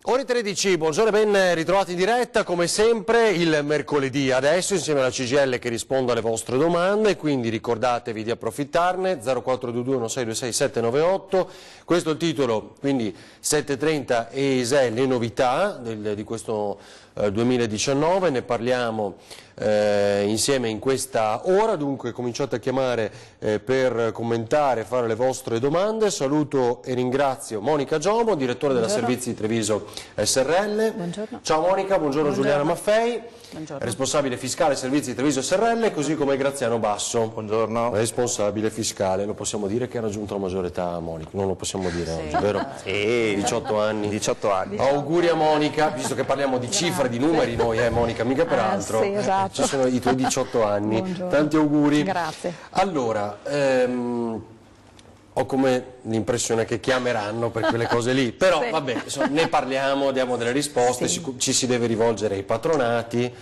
Ore 13, buongiorno e ben ritrovati in diretta, come sempre il mercoledì adesso insieme alla CGIL che risponde alle vostre domande, quindi ricordatevi di approfittarne, 0422 1626 798, questo è il titolo, quindi 7.30 e ISEE, le novità di questo 2019, ne parliamo insieme in questa ora, dunque cominciate a chiamare per commentare, fare le vostre domande. Saluto e ringrazio Monica Giomo, direttore della Servizi Treviso SRL. Buongiorno. Ciao Monica, buongiorno Giuliana Maffei, buongiorno. Responsabile fiscale Servizi Treviso SRL, così come Graziano Basso. Buongiorno. Responsabile fiscale, lo possiamo dire che ha raggiunto la maggiore età Monica, non lo possiamo dire oggi, vero? Sì, 18 anni. 18 anni. Auguri a Monica, visto che parliamo di cifre, di numeri noi, Monica, mica per altro. Sì, esatto. Ci sono i tuoi 18 anni. Buongiorno. Tanti auguri. Grazie. Allora, ho come l'impressione che chiameranno per quelle cose lì, però Sì. vabbè, insomma, ne parliamo, diamo delle risposte, Sì. ci si deve rivolgere ai patronati,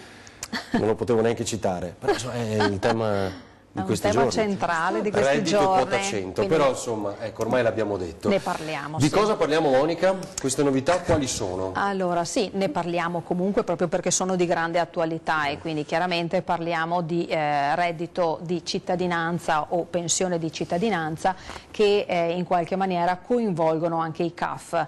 non lo potevo neanche citare, però insomma, è il tema di questi un tema giorni. centrale di questi Reddito giorni. e quota 100, quindi però insomma, ecco, ormai l'abbiamo detto. ne parliamo. Di sì. cosa parliamo Monica? Queste novità quali sono? Allora sì, ne parliamo comunque proprio perché sono di grande attualità e quindi chiaramente parliamo di reddito di cittadinanza o pensione di cittadinanza che in qualche maniera coinvolgono anche i CAF.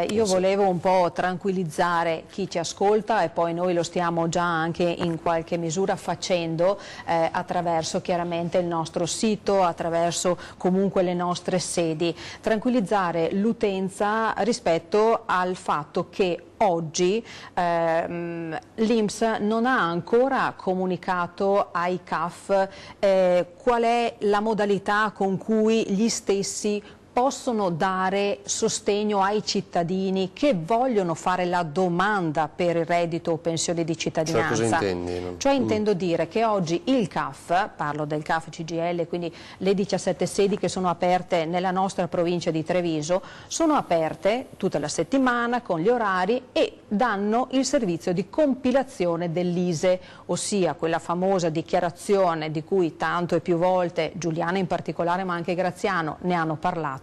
Io volevo un po' tranquillizzare chi ci ascolta e poi noi lo stiamo già anche in qualche misura facendo attraverso chiaramente il nostro sito, attraverso comunque le nostre sedi, tranquillizzare l'utenza rispetto al fatto che oggi l'INPS non ha ancora comunicato ai CAF qual è la modalità con cui gli stessi possono dare sostegno ai cittadini che vogliono fare la domanda per il reddito o pensione di cittadinanza. Cioè cosa intendi? No? Cioè intendo dire che oggi il CAF, parlo del CAF CGIL, quindi le 17 sedi che sono aperte nella nostra provincia di Treviso, sono aperte tutta la settimana con gli orari e danno il servizio di compilazione dell'ISEE, ossia quella famosa dichiarazione di cui tanto e più volte Giuliana in particolare ma anche Graziano ne hanno parlato.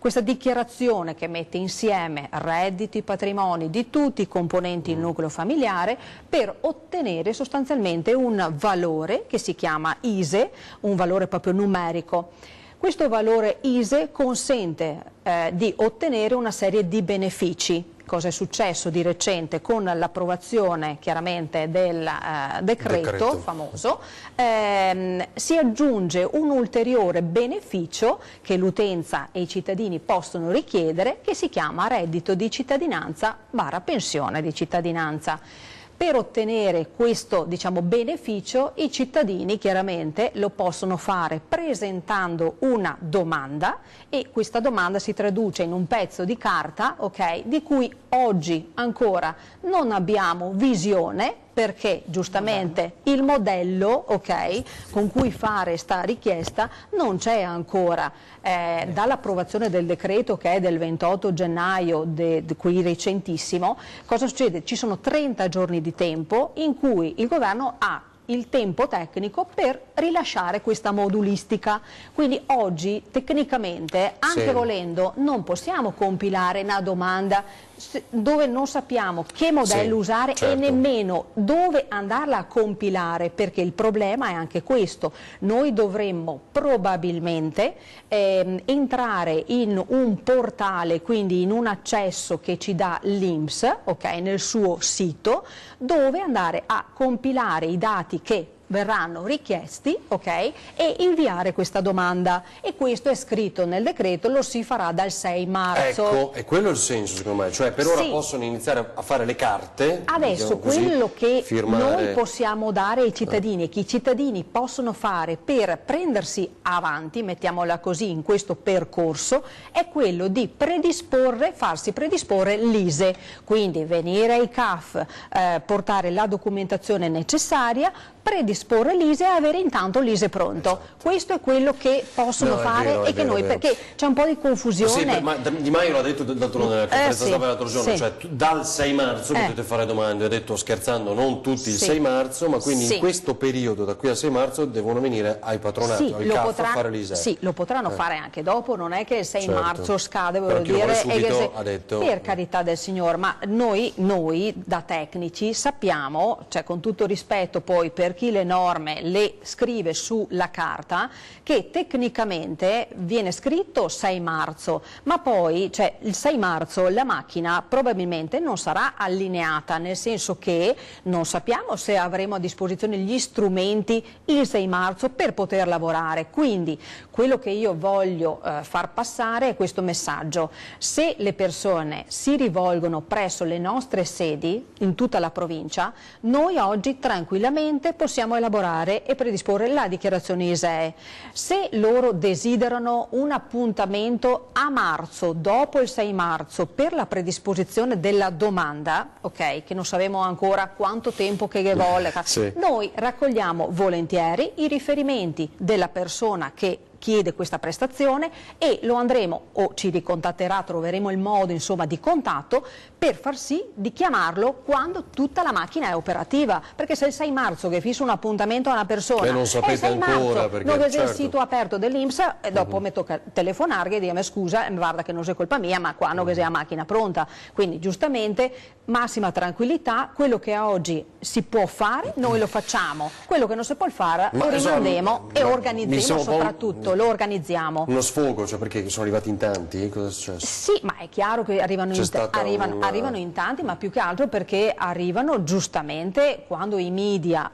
Questa dichiarazione che mette insieme redditi, patrimoni di tutti i componenti del nucleo familiare per ottenere sostanzialmente un valore che si chiama ISEE, un valore proprio numerico. Questo valore ISEE consente di ottenere una serie di benefici. Cosa è successo di recente con l'approvazione chiaramente del decreto famoso, si aggiunge un ulteriore beneficio che l'utenza e i cittadini possono richiedere che si chiama reddito di cittadinanza / pensione di cittadinanza. Per ottenere questo beneficio i cittadini chiaramente lo possono fare presentando una domanda e questa domanda si traduce in un pezzo di carta di cui oggi ancora non abbiamo visione perché giustamente il modello con cui fare sta richiesta non c'è ancora. Dall'approvazione del decreto che è del 28 gennaio, qui recentissimo, cosa succede? Ci sono 30 giorni di tempo in cui il governo ha il tempo tecnico per rilasciare questa modulistica, quindi oggi tecnicamente anche volendo non possiamo compilare una domanda dove non sappiamo che modello usare e nemmeno dove andarla a compilare, perché il problema è anche questo: noi dovremmo probabilmente entrare in un portale, quindi in un accesso che ci dà l'INPS nel suo sito, dove andare a compilare i dati che verranno richiesti e inviare questa domanda, e questo è scritto nel decreto, lo si farà dal 6 marzo. Ecco, e quello è il senso secondo me, cioè per ora possono iniziare a fare le carte. Adesso così, quello che firmare... noi possiamo dare ai cittadini e che i cittadini possono fare per prendersi avanti, mettiamola così, in questo percorso, è quello di farsi predisporre l'ISEE, quindi venire ai CAF, portare la documentazione necessaria, predisporre predisporre l'ISE e avere intanto l'ISE pronto. Esatto. Questo è quello che possono fare e che noi, perché c'è un po' di confusione. Sì, ma Di Maio l'ha detto d'altronde nella conferenza stampa l'altro giorno, cioè dal 6 marzo potete fare domande, ha detto scherzando non tutti il 6 marzo, ma quindi in questo periodo da qui al 6 marzo devono venire ai patronati, al CAF a fare l'ISEE. Sì, lo potranno fare anche dopo, non è che il 6 marzo scade, voglio dire, dire, ha detto, per carità del Signore, ma noi da tecnici sappiamo, cioè con tutto rispetto poi per chi le norme le scrive sulla carta, che tecnicamente viene scritto 6 marzo, ma poi cioè, il 6 marzo la macchina probabilmente non sarà allineata, nel senso che non sappiamo se avremo a disposizione gli strumenti il 6 marzo per poter lavorare. Quindi quello che io voglio far passare è questo messaggio: se le persone si rivolgono presso le nostre sedi in tutta la provincia, noi oggi tranquillamente possiamo elaborare e predisporre la dichiarazione ISEE. Se loro desiderano un appuntamento a marzo, dopo il 6 marzo, per la predisposizione della domanda, ok, che non sappiamo ancora quanto tempo che vuole, noi raccogliamo volentieri i riferimenti della persona che chiede questa prestazione e lo andremo, o ci ricontatterà, troveremo il modo insomma di contatto per far sì di chiamarlo quando tutta la macchina è operativa, perché se il 6 marzo che fisso un appuntamento a una persona non sapete ancora perché non vedo il sito aperto dell'INPS e dopo mi tocca telefonare e dire scusa, guarda che non è colpa mia, ma qua non è la macchina pronta. Quindi giustamente massima tranquillità, quello che oggi si può fare noi lo facciamo, quello che non si può fare lo rimandiamo e organizziamo, soprattutto lo organizziamo. Uno sfogo, cioè perché sono arrivati in tanti? Cosa è successo? Sì, ma è chiaro che arrivano in tanti, ma più che altro perché arrivano giustamente quando i media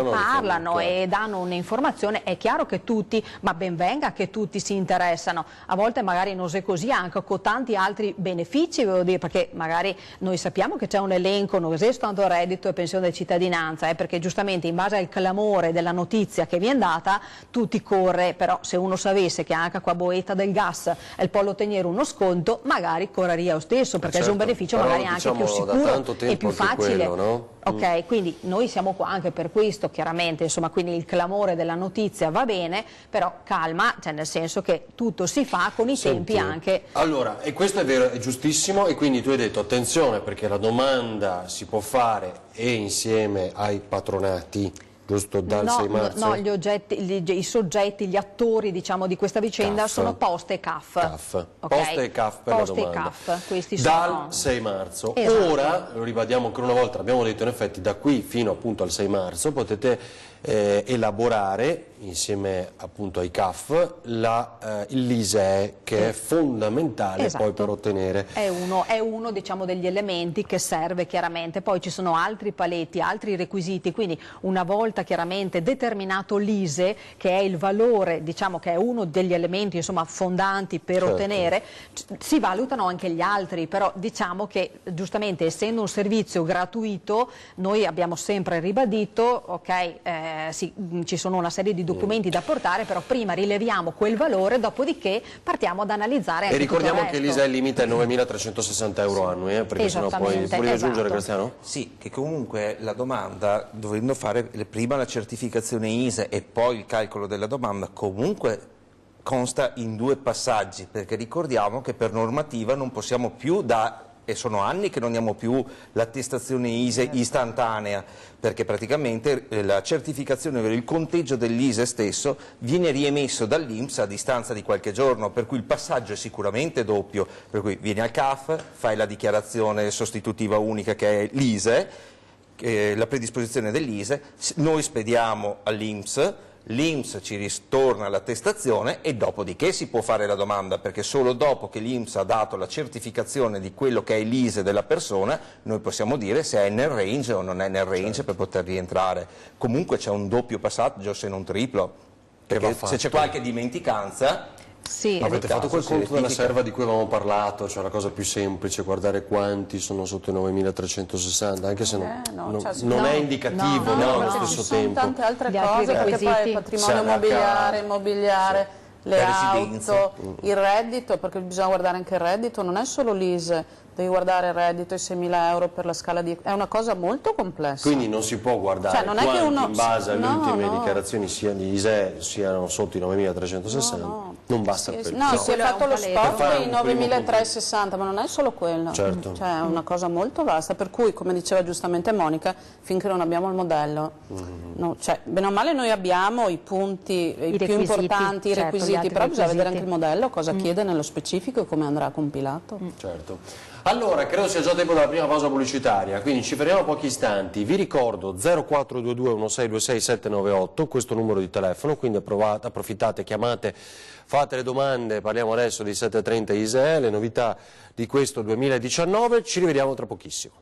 parlano e danno un'informazione. È chiaro che tutti, ma ben venga che tutti si interessano, a volte magari non è così anche con tanti altri benefici, voglio dire, perché magari noi sappiamo che c'è un elenco, non esiste tanto reddito e pensione di cittadinanza, perché giustamente in base al clamore della notizia che viene data tutti corre, però se uno sapesse che anche qua boetta del gas e il pollo ottenere uno sconto, magari correria lo stesso, perché è un beneficio magari anche più sicuro e più facile. Quello, no? Ok, quindi noi siamo qua anche per questo, chiaramente, insomma, quindi il clamore della notizia va bene, però calma, cioè nel senso che tutto si fa con i tempi anche. Allora, e questo è vero, è giustissimo, e quindi tu hai detto attenzione perché la domanda si può fare e insieme ai patronati, giusto, dal 6 marzo? No, i soggetti, gli attori diciamo di questa vicenda sono Poste e CAF. Okay? Poste e CAF per Poste la domanda. E CAF, questi dal sono... 6 marzo. Esatto. Ora, lo ribadiamo ancora una volta, abbiamo detto in effetti da qui fino appunto al 6 marzo potete elaborare insieme appunto ai CAF l'ISEE, che è fondamentale poi per ottenere. È uno diciamo degli elementi che serve chiaramente, poi ci sono altri paletti, altri requisiti, quindi una volta chiaramente determinato l'ISEE, che è il valore, diciamo che è uno degli elementi insomma fondanti per ottenere, si valutano anche gli altri, però diciamo che giustamente essendo un servizio gratuito noi abbiamo sempre ribadito, ok, ci sono una serie di documenti da portare, però prima rileviamo quel valore, dopodiché partiamo ad analizzare anche. E ricordiamo che l'ISEE limite è 9.360 euro annui, perché sennò poi volevi aggiungere, Graziano? Sì, che comunque la domanda, dovendo fare prima la certificazione ISEE e poi il calcolo della domanda, comunque consta in 2 passaggi, perché ricordiamo che per normativa non possiamo più e sono anni che non diamo più l'attestazione ISEE istantanea, perché praticamente la certificazione per il conteggio dell'ISEE stesso viene riemesso dall'INPS a distanza di qualche giorno, per cui il passaggio è sicuramente doppio, per cui vieni al CAF, fai la dichiarazione sostitutiva unica che è l'ISEE, la predisposizione dell'ISEE, noi spediamo all'INPS, l'INPS ci ritorna l'attestazione e dopodiché si può fare la domanda, perché solo dopo che l'INPS ha dato la certificazione di quello che è l'ISEE della persona noi possiamo dire se è nel range o non è nel range per poter rientrare. Comunque c'è un doppio passaggio, se non triplo, perché se c'è qualche dimenticanza... Sì, avete fatto quel conto della serva di cui avevamo parlato, cioè la cosa più semplice, guardare quanti sono sotto i 9.360, anche se non è indicativo allo stesso tempo. Ci sono tante altre cose, perché poi il patrimonio immobiliare, le residenze. auto, il reddito, perché bisogna guardare anche il reddito, non è solo l'ISE, devi guardare il reddito, i 6.000 euro per la scala di... è una cosa molto complessa. Quindi non si può guardare Cioè, non è che quanti uno- in base alle no, ultime no. dichiarazioni sia di ISEE siano sotto i 9.360, No. non basta Sì, quello. no, No. si è quello è fatto un lo paletto. spot Per fare dei un primo 9.360, ma non è solo quello, Certo. cioè è una cosa molto vasta, per cui come diceva giustamente Monica, finché non abbiamo il modello, no, cioè, bene o male noi abbiamo i punti i più requisiti, importanti, i certo, gli requisiti, altri però bisogna vedere anche il requisiti. modello, cosa chiede nello specifico e come andrà compilato. Certo. Allora, credo sia già tempo della prima pausa pubblicitaria, quindi ci fermiamo pochi istanti. Vi ricordo 0422 1626 798, questo numero di telefono, quindi approfittate, chiamate, fate le domande, parliamo adesso di 730 ISEE, le novità di questo 2019, ci rivediamo tra pochissimo.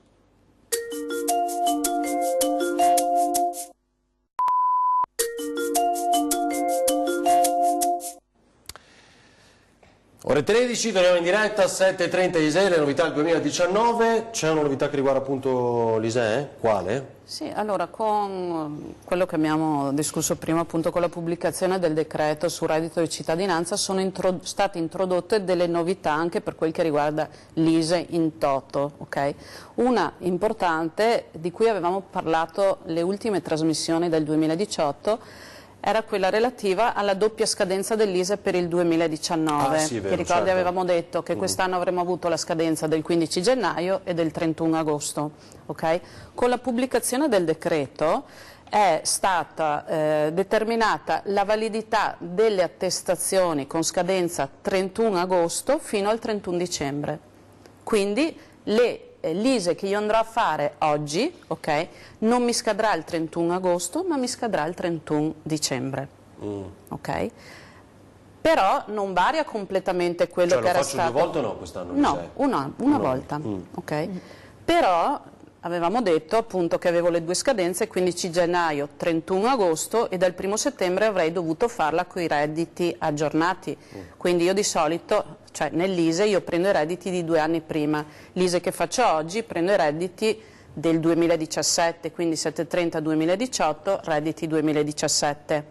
Ore 13, torniamo in diretta, 7.30 ISEE, le novità del 2019, c'è una novità che riguarda appunto l'ISEE? Quale? Sì, allora con quello che abbiamo discusso prima, appunto con la pubblicazione del decreto sul reddito di cittadinanza, sono state introdotte delle novità anche per quel che riguarda l'ISEE in toto. Okay? Una importante, di cui avevamo parlato le ultime trasmissioni del 2018, era quella relativa alla doppia scadenza dell'ISEE per il 2019. Ah, sì, è vero, Ti ricordi, certo. avevamo detto che quest'anno avremmo avuto la scadenza del 15 gennaio e del 31 agosto. Okay? Con la pubblicazione del decreto è stata determinata la validità delle attestazioni con scadenza 31 agosto fino al 31 dicembre. Quindi l'ISEE che io andrò a fare oggi, okay, non mi scadrà il 31 agosto, ma mi scadrà il 31 dicembre. Okay? Però non varia completamente quello Cioè che lo era faccio stato... due volte o no quest'anno? No, una volta. Okay? Però avevamo detto appunto che avevo le due scadenze, 15 gennaio, 31 agosto, e dal 1 settembre avrei dovuto farla con i redditi aggiornati. Quindi io di solito, cioè nell'ISEE io prendo i redditi di 2 anni prima, l'ISEE che faccio oggi prendo i redditi del 2017, quindi 730-2018, redditi 2017.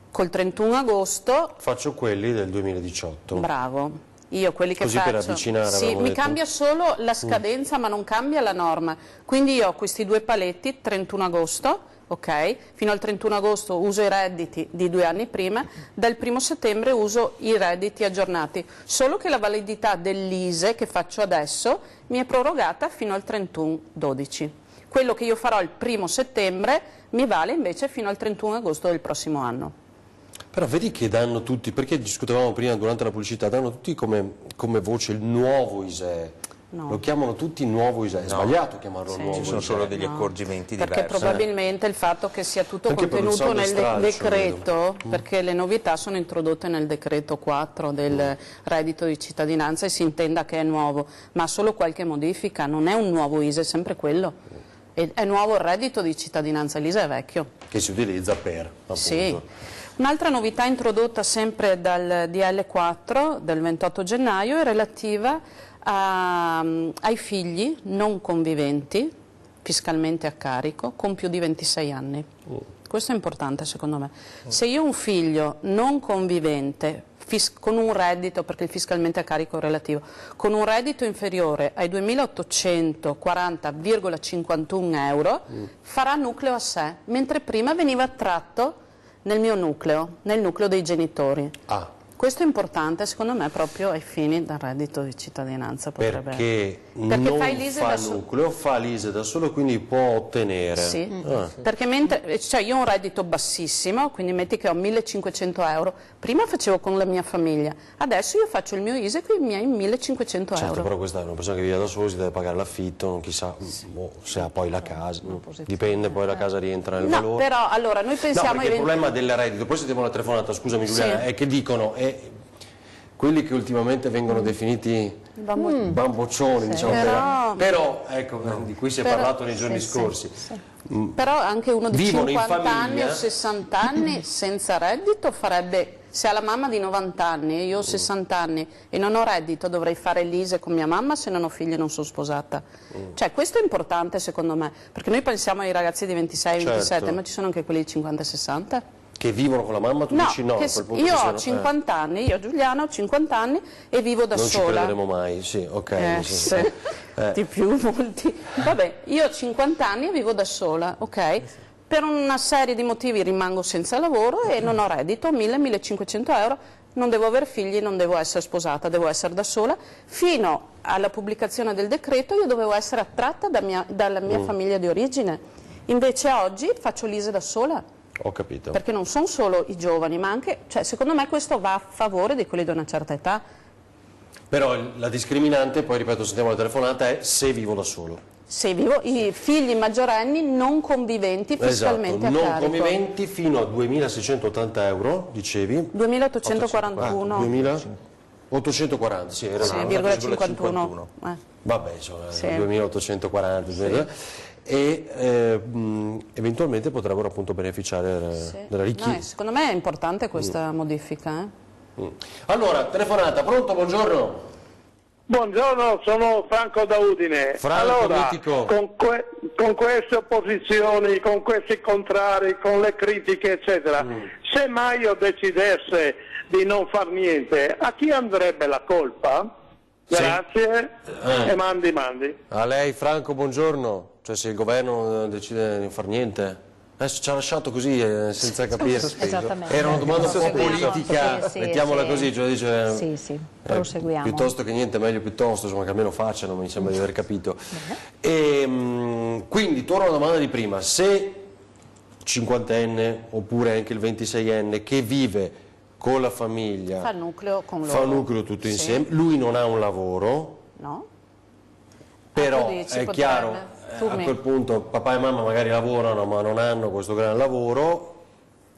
Col 31 agosto... Faccio quelli del 2018. Bravo. Io quelli che Così faccio... per avvicinare, sì, avevamo mi detto. cambia solo la scadenza, ma non cambia la norma. Quindi io ho questi due paletti, 31 agosto, ok? Fino al 31 agosto uso i redditi di 2 anni prima, dal 1 settembre uso i redditi aggiornati. Solo che la validità dell'ISEE che faccio adesso mi è prorogata fino al 31/12. Quello che io farò il 1 settembre mi vale invece fino al 31 agosto del prossimo anno. Però vedi che danno tutti, perché discutevamo prima durante la pubblicità, danno tutti come voce il nuovo ISEE. No. Lo chiamano tutti nuovo ISEE, è sbagliato chiamarlo nuovo Ci sono ISEE. solo degli accorgimenti Perché diversi. probabilmente il fatto che sia tutto Anche per il contenuto saldo e nel stralcio, decreto, perché le novità sono introdotte nel decreto 4 del reddito di cittadinanza e si intenda che è nuovo, ma solo qualche modifica, non è un nuovo ISEE, è sempre quello. È nuovo il reddito di cittadinanza, l'ISEE è vecchio. Che si utilizza per, appunto. Sì. Un'altra novità introdotta sempre dal DL4 del 28 gennaio è relativa ai figli non conviventi, fiscalmente a carico, con più di 26 anni. Questo è importante secondo me. Se io ho un figlio non convivente, con un reddito, perché il fiscalmente a carico è relativo, con un reddito inferiore ai 2.840,51 euro, farà nucleo a sé, mentre prima veniva tratto nel mio nucleo, nel nucleo dei genitori. Questo è importante secondo me proprio ai fini del reddito di cittadinanza. Perché non fai l'ISEE fa nucleo, fa l'ISEE da solo, quindi può ottenere. Sì, perché mentre, cioè io ho un reddito bassissimo, quindi metti che ho 1.500 euro, prima facevo con la mia famiglia, adesso io faccio il mio ISEE con i miei 1.500 Certo, euro. però questa è una persona che vive da solo, si deve pagare l'affitto, chissà se ha poi la casa, dipende, poi la casa rientra nel valore. Però allora noi pensiamo... No, perché il problema del reddito, poi sentiamo la telefonata, scusami Giuliana, Sì. è che dicono, quelli che ultimamente vengono definiti bamboccioni, diciamo, però ecco, di cui si è parlato nei giorni scorsi. Però anche uno di Vivono in 50 anni famiglia. o 60 anni senza reddito farebbe, se ha la mamma di 90 anni e io ho 60 anni e non ho reddito, dovrei fare l'ISEE con mia mamma se non ho figli e non sono sposata. Cioè questo è importante secondo me, perché noi pensiamo ai ragazzi di 26, 27, Certo. ma ci sono anche quelli di 50 e 60. Che vivono con la mamma, tu No, dici no? che A quel punto io che ho 50 anni, io Giuliana ho 50 anni e vivo da non sola. ci crederemo mai, sì, ok. sì. Sì. Di più, molti. Vabbè, io ho 50 anni e vivo da sola, ok? Per una serie di motivi rimango senza lavoro e non ho reddito, 1.000-1.500 euro, non devo avere figli, non devo essere sposata, devo essere da sola. Fino alla pubblicazione del decreto io dovevo essere attratta dalla mia famiglia di origine. Invece oggi faccio l'ISEE da sola. Ho capito. Perché non sono solo i giovani, ma anche, cioè, secondo me questo va a favore di quelli di una certa età. Però la discriminante, poi ripeto, sentiamo la telefonata, è se vivo da solo. Se vivo, i figli maggiorenni non conviventi fiscalmente esatto, a non carico. conviventi fino a 2.680 euro, dicevi? 2.841. 2.840, sì, era Sì, una- virgola 51. Vabbè, insomma, Sì. 2.840. E eventualmente potrebbero appunto beneficiare della No, secondo me è importante questa modifica. Allora, telefonata, pronto, buongiorno. Buongiorno, sono Franco da Udine. Franco, allora, mitico. con queste opposizioni, con questi contrari, con le critiche, eccetera, se mai io decidesse di non far niente, a chi andrebbe la colpa? Grazie e mandi. A lei, Franco, buongiorno. Cioè, se il governo decide di non far niente... Adesso ci ha lasciato così senza capire. Esattamente. Era una domanda un po' Proseguiamo. politica, Sì, mettiamola sì. così, cioè dice... Sì, proseguiamo. piuttosto che niente, meglio piuttosto, insomma, che almeno facciano, mi sembra di aver capito. E, quindi, torno alla domanda di prima, se 50enne oppure anche il 26enne che vive con la famiglia, Fa il nucleo con loro. fa un nucleo tutto Sì. insieme, lui non ha un lavoro, No? però tu dici, è potrebbe. chiaro, a quel punto papà e mamma magari lavorano ma non hanno questo gran lavoro,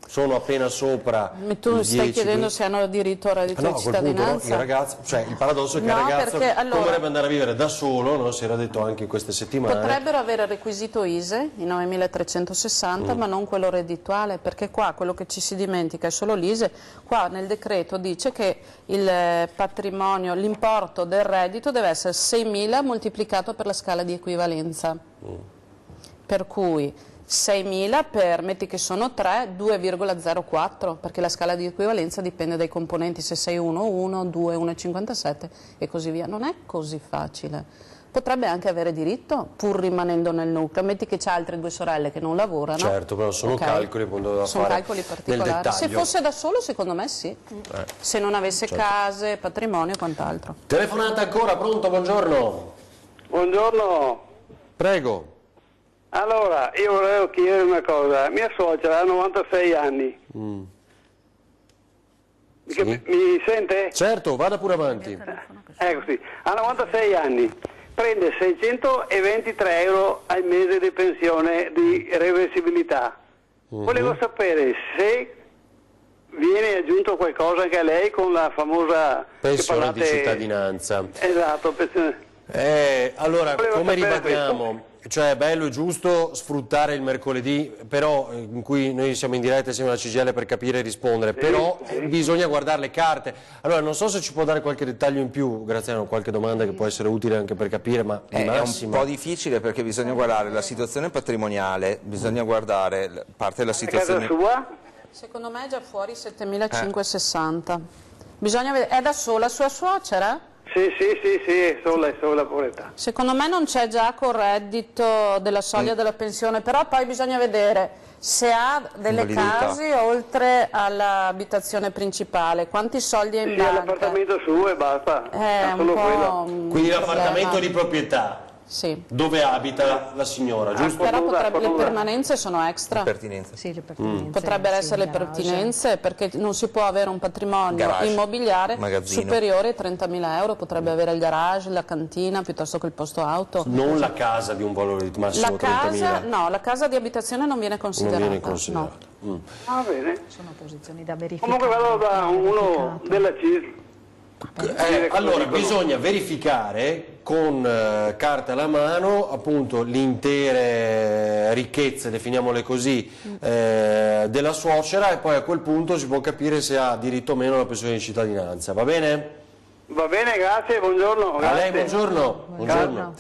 sono appena sopra Tu i stai 10, chiedendo se hanno diritto al reddito no, di a quel punto no, cittadinanza? il ragazzo, cioè il paradosso è che No, il ragazzo perché, allora, come dovrebbe andare a vivere da solo, no? Si era detto anche in queste settimane. Potrebbero avere il requisito ISEE, i 9.360, ma non quello reddituale, perché qua quello che ci si dimentica è solo l'ISEE. Qua nel decreto dice che il patrimonio, l'importo del reddito deve essere 6.000 moltiplicato per la scala di equivalenza. Per cui 6.000 per, metti che sono 3, 2,04, perché la scala di equivalenza dipende dai componenti, se sei 1, 1, 2, 1,57 e così via. Non è così facile. Potrebbe anche avere diritto, pur rimanendo nel nucleo. Metti che c'ha altre due sorelle che non lavorano. Certo, però sono calcoli appunto da sono fare calcoli nel particolari. dettaglio. Se fosse da solo, secondo me sì. Se non avesse case, patrimonio e quant'altro. Telefonata ancora, pronto, buongiorno. Buongiorno. Prego. Allora, io volevo chiedere una cosa. Mia suocera ha 96 anni. Mi sente? Certo, vada pure avanti. Ecco sì, ha 96 anni. Prende 623 euro al mese di pensione di reversibilità. Volevo sapere se viene aggiunto qualcosa anche a lei con la famosa Pensione di cittadinanza. Esatto, pensione. Allora, Volevo come sapere ribadiamo, cioè è bello e giusto sfruttare il mercoledì, però in cui noi siamo in diretta insieme alla CGIL per capire e rispondere, però bisogna guardare le carte. Allora, non so se ci può dare qualche dettaglio in più, Graziano, qualche domanda che può essere utile anche per capire, ma di È un massima. po' difficile perché bisogna guardare la situazione patrimoniale, bisogna guardare parte della A casa situazione... sua? Secondo me è già fuori 7.560. Bisogna vedere, è da sola sua suocera? Sì, sola povertà. Secondo me non c'è già col reddito della soglia della pensione, però poi bisogna vedere se ha delle Invalidità. case oltre all'abitazione principale, quanti soldi è in Sì, banca. l'appartamento suo e basta. È un solo po' quello. un Quindi problema. l'appartamento di proprietà, Sì, dove abita la signora, giusto? però le Acqua. permanenze sono extra. pertinenza. Sì, le pertinenze, Potrebbero sì, essere le garage. pertinenze perché non si può avere un patrimonio Garage, immobiliare magazzino. superiore ai 30.000 euro, potrebbe avere il garage, la cantina piuttosto che il posto auto. Non la casa di un valore di massimo La casa, 30.000. no, la casa di abitazione non viene Non considerata. viene considerato. no. Va bene. Sono posizioni da verificare. Comunque vado da uno della CIS. Allora, bisogna verificare con carta alla mano appunto le intere ricchezze, definiamole così, della suocera e poi a quel punto si può capire se ha diritto o meno alla pensione di cittadinanza, va bene? Va bene, grazie, buongiorno. A lei, Grazie. buongiorno. Buongiorno.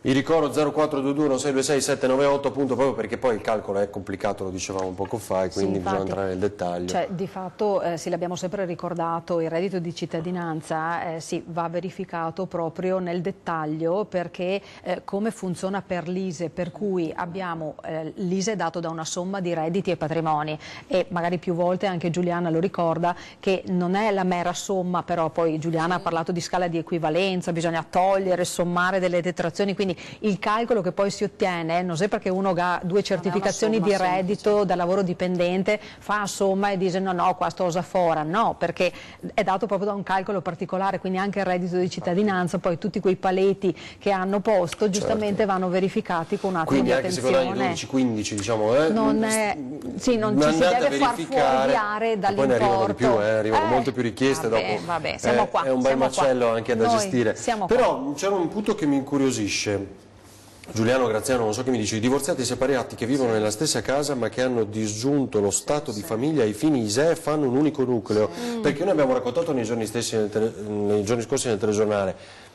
Vi ricordo 0422 1626 798, appunto, proprio perché poi il calcolo è complicato, lo dicevamo un poco fa, e quindi Sì, bisogna infatti, entrare nel dettaglio. Cioè, di fatto, sì, l'abbiamo sempre ricordato, il reddito di cittadinanza sì, va verificato proprio nel dettaglio, perché come funziona per l'ISEE, per cui abbiamo l'ISEE dato da una somma di redditi e patrimoni, e magari più volte anche Giuliana lo ricorda che non è la mera somma, però poi Giuliana ha parlato di scala di equivalenza, bisogna togliere, sommare delle detrazioni, quindi il calcolo che poi si ottiene non è perché uno ha due certificazioni di reddito da lavoro dipendente, fa somma e dice no, qua sto fuori, no, perché è dato proprio da un calcolo particolare, quindi anche il reddito di cittadinanza, poi tutti quei paletti che hanno posto giustamente vanno verificati con un attimo Quindi di anche se attenzione. guadagni 12-15, diciamo, Non ci si deve far fuorviare poi ne arrivano di più, dall'importo. arrivano molte più richieste, Vabbè, dopo vabbè, siamo qua, è un bel siamo macello qua. anche da Noi gestire. siamo qua. Però c'era un punto che mi incuriosisce. Giuliano Graziano, non so che mi dice, i divorziati e separati che vivono nella stessa casa ma che hanno disgiunto lo stato di famiglia ai fini ISEE fanno un unico nucleo, perché noi abbiamo raccontato nei giorni scorsi nel telegiornale,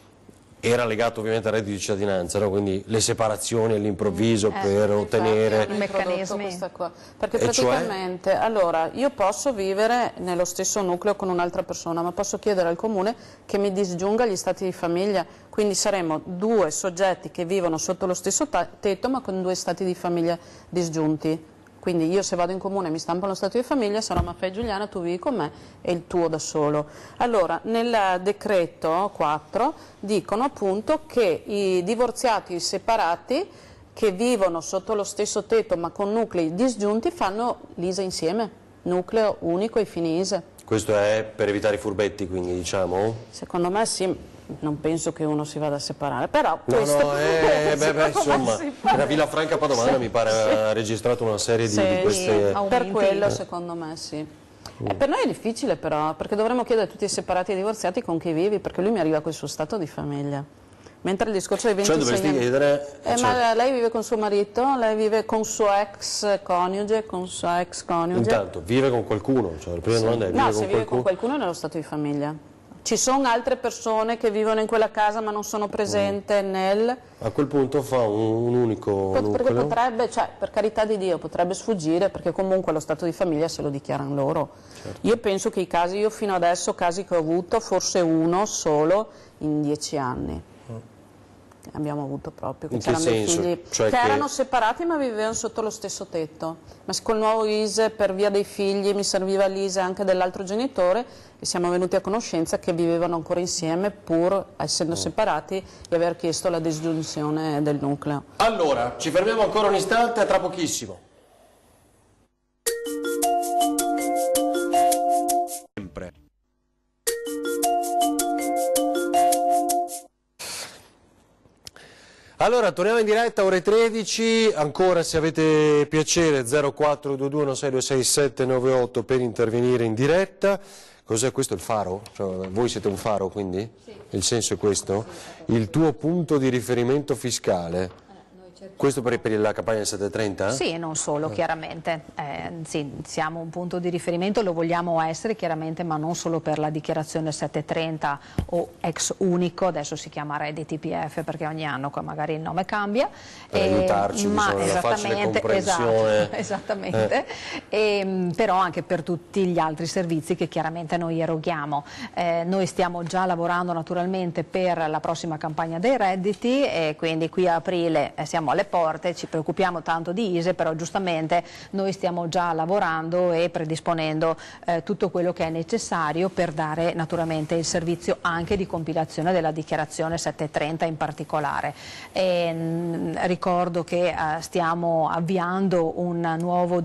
era legato ovviamente al reddito di cittadinanza, no? Quindi le separazioni all'improvviso per ottenere... I meccanismi. Questa qua. Perché E cioè? praticamente, allora, io posso vivere nello stesso nucleo con un'altra persona, ma posso chiedere al comune che mi disgiunga gli stati di famiglia, quindi saremo due soggetti che vivono sotto lo stesso tetto ma con due stati di famiglia disgiunti. Quindi io se vado in comune e mi stampano lo stato di famiglia, sarò Maffei Giuliana, tu vivi con me e il tuo da solo. Allora, nel decreto 4 dicono appunto che i divorziati e i separati che vivono sotto lo stesso tetto ma con nuclei disgiunti fanno l'ISEE insieme, nucleo unico ai fini ISEE. Questo è per evitare i furbetti, quindi, diciamo? Secondo me sì. Non penso che uno si vada a separare, però questo insomma, la Villafranca Padovana mi pare ha registrato una serie di queste... per quello secondo me sì. Per noi è difficile però, perché dovremmo chiedere a tutti i separati e divorziati con chi vivi, perché lui mi arriva col suo stato di famiglia. Mentre il discorso dei 26 dovresti anni... chiedere... ma lei vive con suo marito, lei vive con suo ex coniuge, Intanto, vive con qualcuno? Cioè, la prima domanda è, no, se vive con qualcuno è nello stato di famiglia. Ci sono altre persone che vivono in quella casa ma non sono presenti nel... A quel punto fa un unico Perché nucleo? potrebbe, cioè, per carità di Dio, potrebbe sfuggire, perché comunque lo stato di famiglia se lo dichiarano loro. Certo. Io penso che i casi, io fino adesso, casi che ho avuto, forse uno solo in 10 anni. Abbiamo avuto proprio, che c'erano dei figli cioè che erano separati ma vivevano sotto lo stesso tetto, ma col nuovo ISEE per via dei figli mi serviva l'ISEE anche dell'altro genitore e siamo venuti a conoscenza che vivevano ancora insieme pur essendo separati e aver chiesto la disgiunzione del nucleo. Allora, ci fermiamo ancora un istante, tra pochissimo. Sempre. Allora, torniamo in diretta, ore 13, ancora se avete piacere 0422 1626 798 per intervenire in diretta. Cos'è questo, il faro? Cioè, voi siete un faro quindi? Sì. Il senso è questo? Sì. Il tuo punto di riferimento fiscale? Questo per la campagna del 730? Sì, e non solo, chiaramente. Sì, siamo un punto di riferimento, lo vogliamo essere chiaramente, ma non solo per la dichiarazione 730 o ex unico, adesso si chiama redditi IPF perché ogni anno magari il nome cambia. Per aiutarci, ma diciamo, la facile comprensione. Esattamente. Però anche per tutti gli altri servizi che chiaramente noi eroghiamo. Noi stiamo già lavorando naturalmente per la prossima campagna dei redditi e quindi qui a aprile siamo alle porte, ci preoccupiamo tanto di ISEE, però giustamente noi stiamo già lavorando e predisponendo tutto quello che è necessario per dare naturalmente il servizio anche di compilazione della dichiarazione 730 in particolare. Ricordo che stiamo avviando un nuovo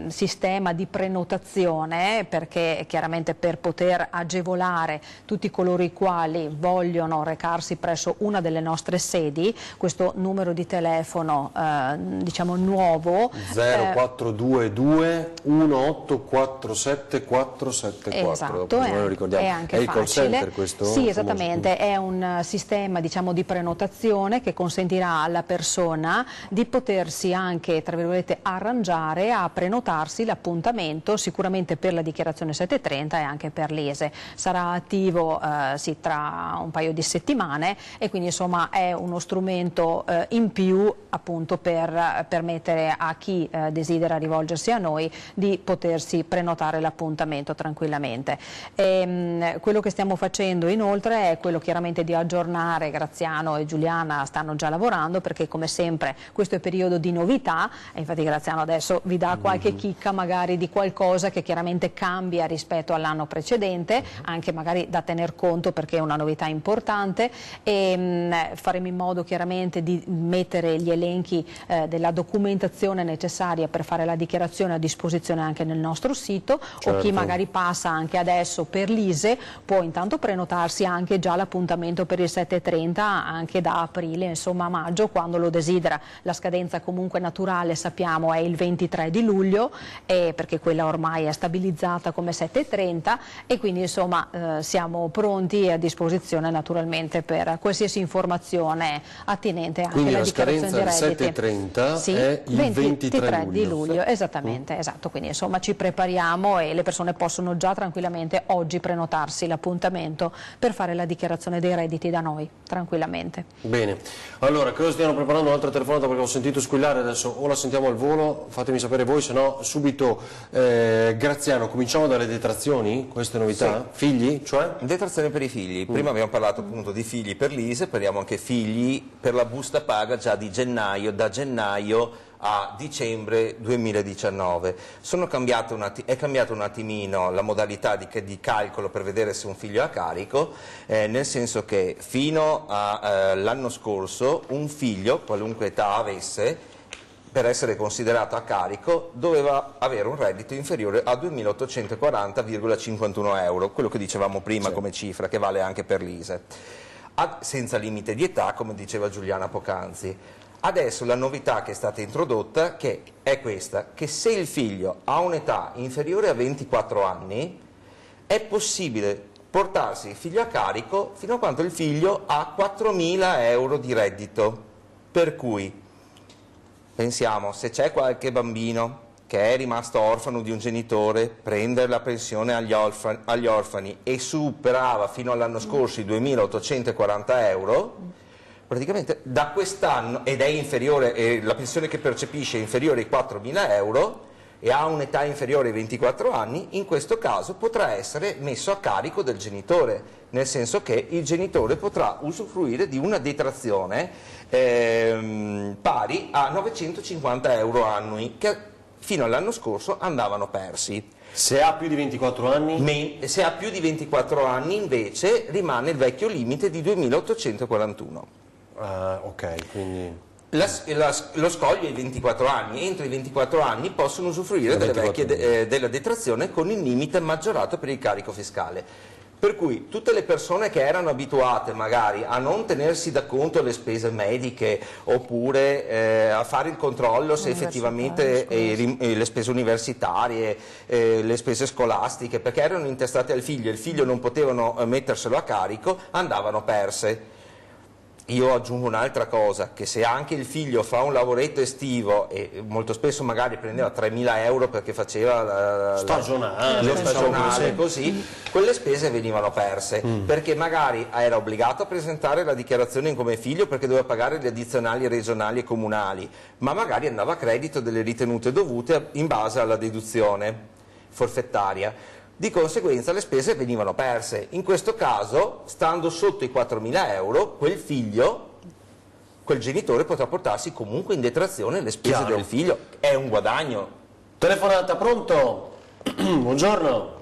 sistema di prenotazione, perché chiaramente per poter agevolare tutti coloro i quali vogliono recarsi presso una delle nostre sedi, questo questo numero di telefono diciamo nuovo 0422 1847 474. Esatto, è anche è il call facile. center questo? Sì, esattamente, è un sistema diciamo di prenotazione che consentirà alla persona di potersi anche, tra virgolette, arrangiare a prenotarsi l'appuntamento sicuramente per la dichiarazione 730 e anche per l'ISEE. Sarà attivo sì, tra un paio di settimane e quindi insomma è uno strumento in più appunto per permettere a chi desidera rivolgersi a noi di potersi prenotare l'appuntamento tranquillamente. Quello che stiamo facendo inoltre è quello chiaramente di aggiornare, Graziano e Giuliana stanno già lavorando, perché come sempre questo è periodo di novità e infatti Graziano adesso vi dà qualche chicca magari di qualcosa che chiaramente cambia rispetto all'anno precedente, anche magari da tener conto perché è una novità importante, e faremo in modo chiaramente di mettere gli elenchi della documentazione necessaria per fare la dichiarazione a disposizione anche nel nostro sito. Certo. O chi magari passa anche adesso per l'ISEE può intanto prenotarsi anche già l'appuntamento per il 730 anche da aprile, insomma a maggio, quando lo desidera. La scadenza comunque naturale sappiamo è il 23 di luglio perché quella ormai è stabilizzata come 730 e quindi insomma siamo pronti e a disposizione naturalmente per qualsiasi informazione attinente anche alla dichiarazione di redditi. Quindi la scadenza del 730 sì, è il 23 di luglio, esattamente, esatto, quindi insomma ci prepariamo e le persone possono già tranquillamente oggi prenotarsi l'appuntamento per fare la dichiarazione dei redditi da noi, tranquillamente. Bene, allora credo stiano preparando un'altra telefonata perché ho sentito squillare, adesso o la sentiamo al volo, fatemi sapere voi, se no subito Graziano, cominciamo dalle detrazioni, queste novità, sì. Figli, cioè? Detrazione per i figli, prima abbiamo parlato appunto di figli per l'ISEE, parliamo anche figli per la busta paga già di gennaio, da gennaio a dicembre 2019. È cambiata un attimino la modalità di calcolo per vedere se un figlio è a carico, nel senso che fino all'anno scorso un figlio, qualunque età avesse, per essere considerato a carico doveva avere un reddito inferiore a 2.840,51 euro, quello che dicevamo prima sì, come cifra, che vale anche per l'ISEE, senza limite di età, come diceva Giuliana poc'anzi. Adesso la novità che è stata introdotta è questa, che se il figlio ha un'età inferiore a 24 anni è possibile portarsi il figlio a carico fino a quando il figlio ha 4.000 euro di reddito. Per cui, pensiamo, se c'è qualche bambino che è rimasto orfano di un genitore, prendere la pensione agli orfani e superava fino all'anno scorso i 2.840 euro, praticamente da quest'anno, ed è inferiore, la pensione che percepisce è inferiore ai 4.000 euro e ha un'età inferiore ai 24 anni, in questo caso potrà essere messo a carico del genitore, nel senso che il genitore potrà usufruire di una detrazione pari a 950 euro annui, che fino all'anno scorso andavano persi. Se ha più di 24 anni? Se ha più di 24 anni invece rimane il vecchio limite di 2.841. Ok, quindi... Lo scoglio è 24 anni, entro i 24 anni possono usufruire della detrazione con il limite maggiorato per il carico fiscale. Per cui tutte le persone che erano abituate magari a non tenersi da conto le spese mediche oppure a fare il controllo se effettivamente le spese universitarie, le spese scolastiche, perché erano intestate al figlio e il figlio non potevano metterselo a carico, andavano perse. Io aggiungo un'altra cosa, che se anche il figlio fa un lavoretto estivo e molto spesso magari prendeva 3.000 euro perché faceva lo stagionale, così, quelle spese venivano perse, perché magari era obbligato a presentare la dichiarazione come figlio perché doveva pagare le addizionali regionali e comunali, ma magari andava a credito delle ritenute dovute in base alla deduzione forfettaria. Di conseguenza le spese venivano perse. In questo caso, stando sotto i 4.000 euro, quel genitore potrà portarsi comunque in detrazione le spese del figlio. È un guadagno. Telefonata, pronto? Buongiorno.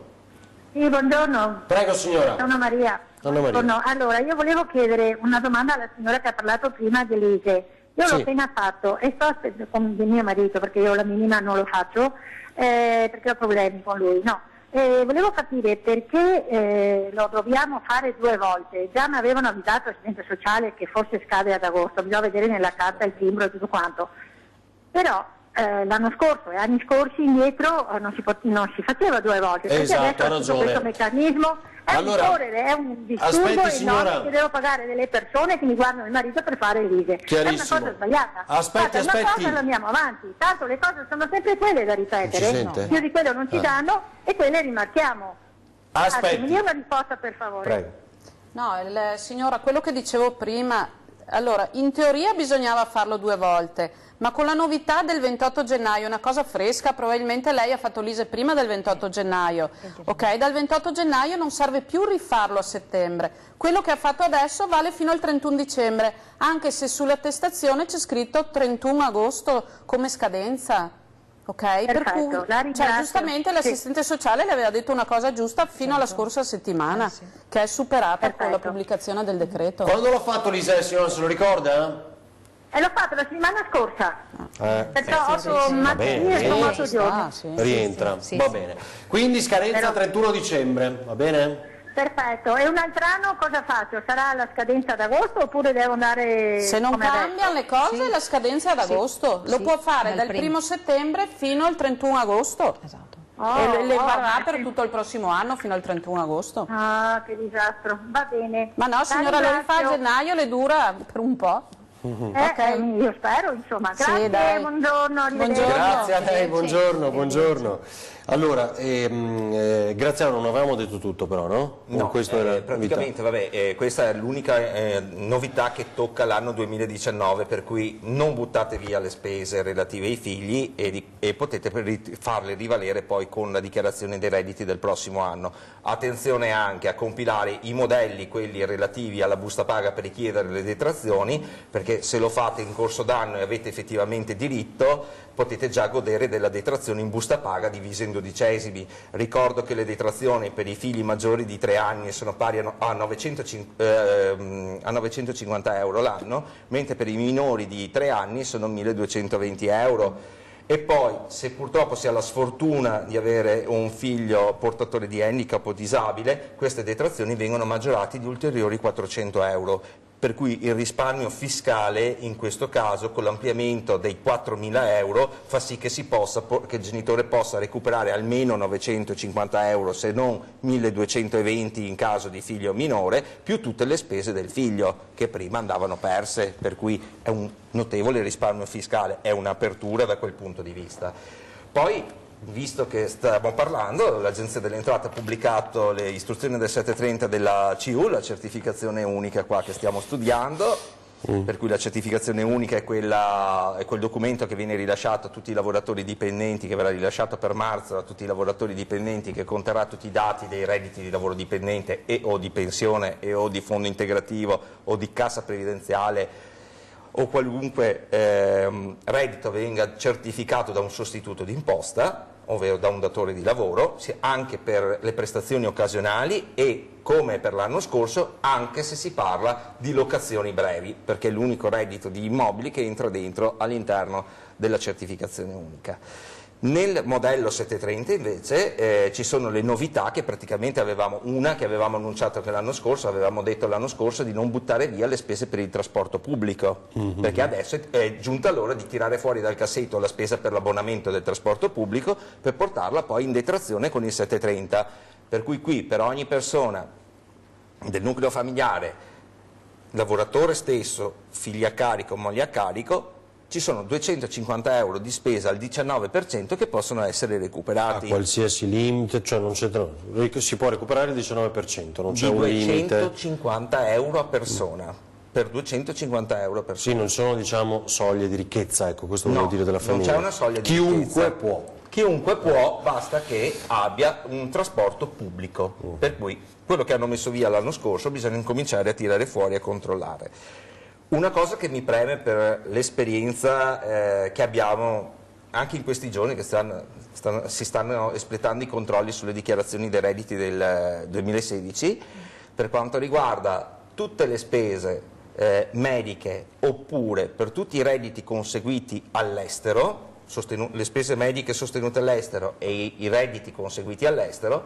Sì, buongiorno. Prego signora. Sono Maria. Buongiorno. Allora, io volevo chiedere una domanda alla signora che ha parlato prima di l'ISEE. Io l'ho appena fatto e sto aspettando con mio marito, perché io la minima non lo faccio, perché ho problemi con lui, no. volevo capire perché lo dobbiamo fare 2 volte. Già mi avevano avvisato l'assistente sociale che forse scade ad agosto, bisogna vedere nella carta il timbro e tutto quanto. Però l'anno scorso e anni scorsi indietro non si faceva 2 volte, perché esatto, adesso tutto questo meccanismo è allora, un correre, è un disturbo aspetti, enorme che devo pagare delle persone che mi guardano il marito per fare l'ISE. È una cosa sbagliata. Aspetti. Una cosa la andiamo avanti, tanto le cose sono sempre quelle da ripetere, più di quello non ci danno e quelle rimarchiamo. Aspetti. Mi dia una risposta per favore. Prego. No, signora, quello che dicevo prima, allora, in teoria bisognava farlo 2 volte, ma con la novità del 28 gennaio, una cosa fresca, probabilmente lei ha fatto l'ISE prima del 28 gennaio, ok? Dal 28 gennaio non serve più rifarlo a settembre, quello che ha fatto adesso vale fino al 31 dicembre, anche se sull'attestazione c'è scritto 31 agosto come scadenza. Ok, per cui giustamente l'assistente sociale le aveva detto una cosa giusta fino alla scorsa settimana, che è superata con la pubblicazione del decreto. Quando l'ho fatto l'ISE, signora, se lo ricorda? L'ho fatto la settimana scorsa, perciò 8 martedì e 8 giorni. Rientra, va bene. Quindi scadenza 31 dicembre, va bene? Perfetto, e un altro anno cosa faccio? Sarà la scadenza ad agosto oppure devo andare... Se non cambiano le cose la scadenza è ad agosto, lo può fare dal 1° settembre fino al 31 agosto. Esatto. E le varrà per tutto il prossimo anno fino al 31 agosto. Ah, che disastro, va bene. Ma no signora, lo rifà a gennaio, le dura per un po'. Io spero, insomma. Grazie, sì, buongiorno, arrivederci. Grazie a lei, buongiorno. Allora, Graziano, non avevamo detto tutto però, no? No, praticamente, vabbè, questa è l'unica novità che tocca l'anno 2019, per cui non buttate via le spese relative ai figli e potete farle rivalere poi con la dichiarazione dei redditi del prossimo anno. Attenzione anche a compilare i modelli, quelli relativi alla busta paga per richiedere le detrazioni, perché se lo fate in corso d'anno e avete effettivamente diritto, potete già godere della detrazione in busta paga divisa in 12esimi. Ricordo che le detrazioni per i figli maggiori di 3 anni sono pari a 950 euro l'anno, mentre per i minori di 3 anni sono 1220 euro. E poi, se purtroppo si ha la sfortuna di avere un figlio portatore di handicap o disabile, queste detrazioni vengono maggiorate di ulteriori 400 euro. Per cui il risparmio fiscale in questo caso, con l'ampliamento dei 4.000 euro, fa sì che il genitore possa recuperare almeno 950 euro, se non 1.220 in caso di figlio minore, più tutte le spese del figlio che prima andavano perse, per cui è un notevole risparmio fiscale, è un'apertura da quel punto di vista. Poi, visto che stiamo parlando, l'Agenzia delle Entrate ha pubblicato le istruzioni del 730 della CIU, la certificazione unica qua che stiamo studiando, per cui la certificazione unica è quel documento che viene rilasciato a tutti i lavoratori dipendenti, che verrà rilasciato per marzo a tutti i lavoratori dipendenti, che conterrà tutti i dati dei redditi di lavoro dipendente e o di pensione e o di fondo integrativo o di cassa previdenziale o qualunque reddito venga certificato da un sostituto d'imposta, ovvero da un datore di lavoro, anche per le prestazioni occasionali e, come per l'anno scorso, anche se si parla di locazioni brevi, perché è l'unico reddito di immobili che entra dentro all'interno della certificazione unica. Nel modello 730 invece ci sono le novità che praticamente avevamo annunciato che l'anno scorso, avevamo detto l'anno scorso di non buttare via le spese per il trasporto pubblico, perché adesso è giunta l'ora di tirare fuori dal cassetto la spesa per l'abbonamento del trasporto pubblico per portarla poi in detrazione con il 730, per cui qui per ogni persona del nucleo familiare, lavoratore stesso, figli a carico, moglie a carico, ci sono 250 euro di spesa al 19% che possono essere recuperati. A qualsiasi limite, cioè non si può recuperare il 19%, non c'è un limite. 250 euro a persona, per 250 euro a persona. Sì, non sono, diciamo, soglie di ricchezza, ecco, questo volevo dire della famiglia. Non c'è una soglia di ricchezza. Chiunque può, basta che abbia un trasporto pubblico, per cui quello che hanno messo via l'anno scorso bisogna incominciare a tirare fuori e a controllare. Una cosa che mi preme per l'esperienza che abbiamo anche in questi giorni, che si stanno espletando i controlli sulle dichiarazioni dei redditi del 2016, per quanto riguarda tutte le spese mediche oppure per tutti i redditi conseguiti all'estero, le spese mediche sostenute all'estero e i redditi conseguiti all'estero,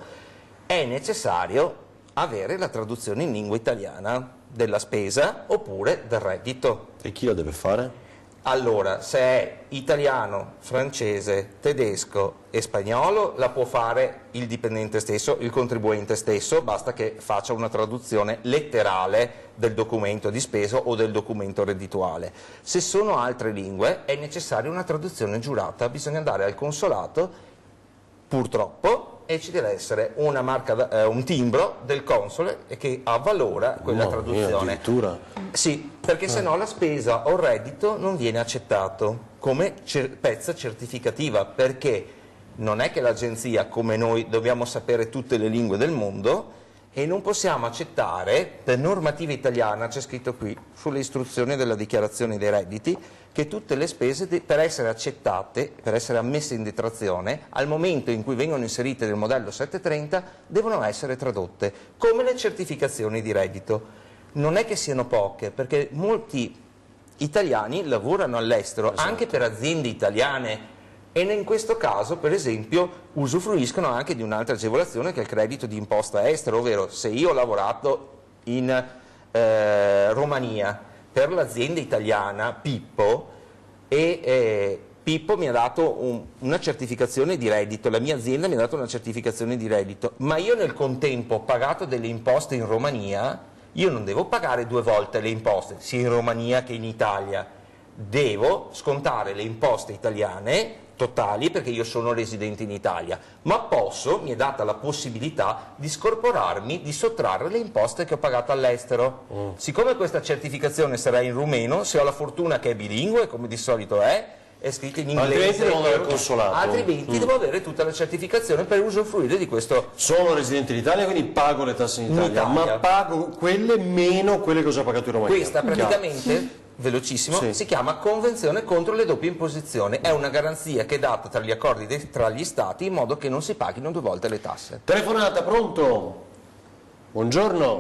è necessario avere la traduzione in lingua italiana della spesa oppure del reddito. E chi la deve fare? Allora, se è italiano, francese, tedesco e spagnolo, la può fare il dipendente stesso, il contribuente stesso, basta che faccia una traduzione letterale del documento di spesa o del documento reddituale. Se sono altre lingue è necessaria una traduzione giurata, bisogna andare al consolato, purtroppo, e ci deve essere una marca, un timbro del console che avvalora quella traduzione. Addirittura? Sì, perché se no la spesa o il reddito non viene accettato come pezza certificativa, perché non è che l'agenzia come noi dobbiamo sapere tutte le lingue del mondo e non possiamo accettare, per normativa italiana, c'è scritto qui sulle istruzioni della dichiarazione dei redditi, che tutte le spese per essere accettate, per essere ammesse in detrazione, al momento in cui vengono inserite nel modello 730 devono essere tradotte, come le certificazioni di reddito. Non è che siano poche, perché molti italiani lavorano all'estero, anche per aziende italiane, e in questo caso, per esempio, usufruiscono anche di un'altra agevolazione che è il credito di imposta estero, ovvero se io ho lavorato in Romania per l'azienda italiana Pippo e Pippo mi ha dato una certificazione di reddito, la mia azienda mi ha dato una certificazione di reddito, ma io nel contempo ho pagato delle imposte in Romania, io non devo pagare 2 volte le imposte, sia in Romania che in Italia, devo scontare le imposte italiane totali perché io sono residente in Italia, ma posso, mi è data la possibilità di scorporarmi, di sottrarre le imposte che ho pagato all'estero. Siccome questa certificazione sarà in rumeno, se ho la fortuna che è bilingue, come di solito è scritto in inglese, altrimenti devo andare al consolato. Altrimenti devo avere tutta la certificazione per usufruire di questo. Sono residente in Italia, quindi pago le tasse in Italia, ma pago quelle meno quelle che ho già pagato in Romania. Questa praticamente, velocissimo, si chiama Convenzione contro le doppie imposizioni, è una garanzia che è data tra gli accordi tra gli Stati in modo che non si paghino 2 volte le tasse. Telefonata, pronto? Buongiorno.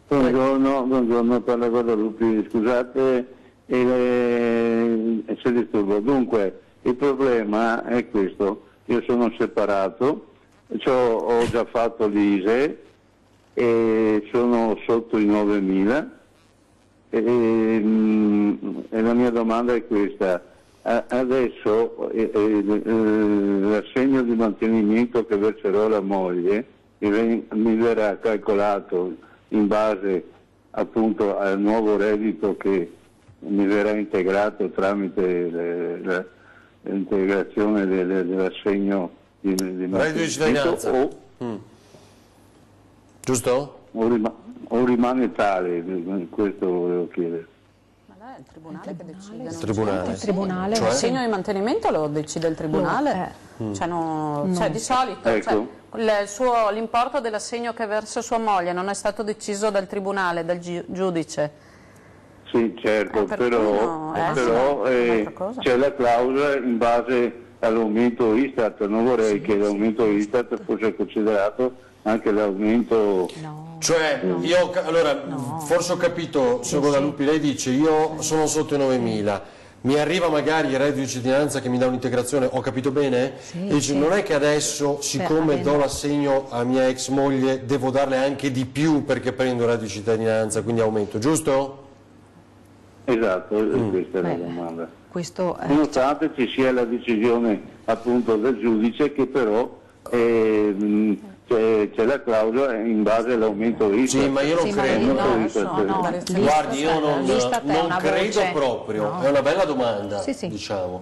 Buongiorno, parla Guadalupi, scusate se disturbo. Dunque, il problema è questo, io sono separato, ho già fatto l'ISE e sono sotto i 9.000 e la mia domanda è questa, adesso l'assegno di mantenimento che verserò alla moglie mi verrà calcolato in base appunto al nuovo reddito che mi verrà integrato tramite l'integrazione dell'assegno di reddito di cittadinanza. Giusto? O rimane tale, questo volevo chiedere. Ma là è il tribunale che decide. Il tribunale. Il tribunale, Cioè, l'assegno di mantenimento lo decide il tribunale. Cioè, di solito Ecco. l'importo dell'assegno che versa sua moglie non è stato deciso dal tribunale, dal giudice. Sì, certo, per però c'è la clausola in base all'aumento Istat, non vorrei che l'aumento Istat fosse considerato anche l'aumento. Cioè, io forse ho capito, signor Guadalupi, lei dice io sono sotto i 9.000, mi arriva magari il reddito di cittadinanza che mi dà un'integrazione, ho capito bene? Sì, dice, non è che adesso, siccome do l'assegno a mia ex moglie, devo darle anche di più perché prendo il reddito di cittadinanza, quindi aumento, giusto? Esatto, questa è la domanda. Nonostante ci sia la decisione appunto del giudice che però c'è la clausola in base all'aumento ISTAT. Sì, ma io non credo. Guardi, io non credo proprio. È una bella domanda, diciamo.